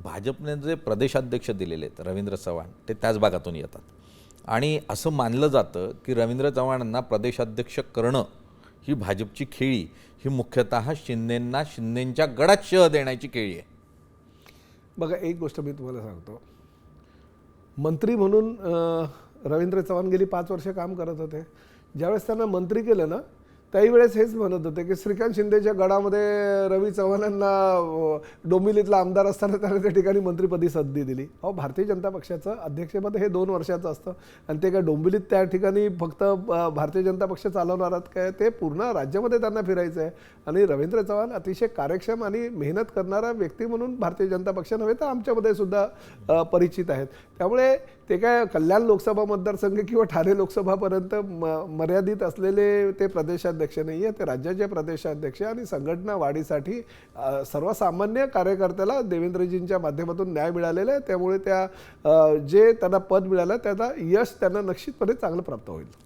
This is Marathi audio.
भाजपने जे प्रदेशाध्यक्ष दिलेले आहेत रवींद्र चव्हाण ते त्याच भागातून येतात आणि असं मानलं जातं की रवींद्र चव्हाणांना प्रदेशाध्यक्ष करणं ही भाजपची खेळी ही मुख्यतः शिंदेंना शिंदेंच्या गडात शह देण्याची खेळी आहे. बघा, एक गोष्ट मी तुम्हाला सांगतो. मंत्री म्हणून रवींद्र चव्हाण गेली 5 वर्ष काम करत होते. ज्यावेळेस त्यांना मंत्री केलं ना, त्याही वेळेस हेच म्हणत होते की श्रीकांत शिंदेच्या गडामध्ये रवी चव्हाणांना डोंबिवलीतला आमदार असताना त्यांना त्या ठिकाणी मंत्रिपदी संधी दिली. अहो, भारतीय जनता पक्षाचं अध्यक्षपद हे 2 वर्षाचं असतं आणि ते काय डोंबिवलीत त्या ठिकाणी फक्त भारतीय जनता पक्ष चालवणार आहेत काय? ते पूर्ण राज्यामध्ये त्यांना फिरायचं आहे. आणि रवींद्र चव्हाण अतिशय कार्यक्षम आणि मेहनत करणारा व्यक्ती म्हणून भारतीय जनता पक्ष नव्हे तर आमच्यामध्ये सुद्धा परिचित आहेत. त्यामुळे ते काय कल्याण लोकसभा मतदारसंघ किंवा ठाणे लोकसभापर्यंत मर्यादित असलेले ते प्रदेशाध्यक्ष नाही आहे. ते राज्याचे प्रदेशाध्यक्ष आणि संघटना वाढीसाठी सर्वसामान्य कार्यकर्त्याला देवेंद्रजींच्या माध्यमातून न्याय मिळालेला आहे. त्यामुळे त्या जे त्यांना पद मिळालं त्याचा यश त्यांना निश्चितपणे चांगलं प्राप्त होईल.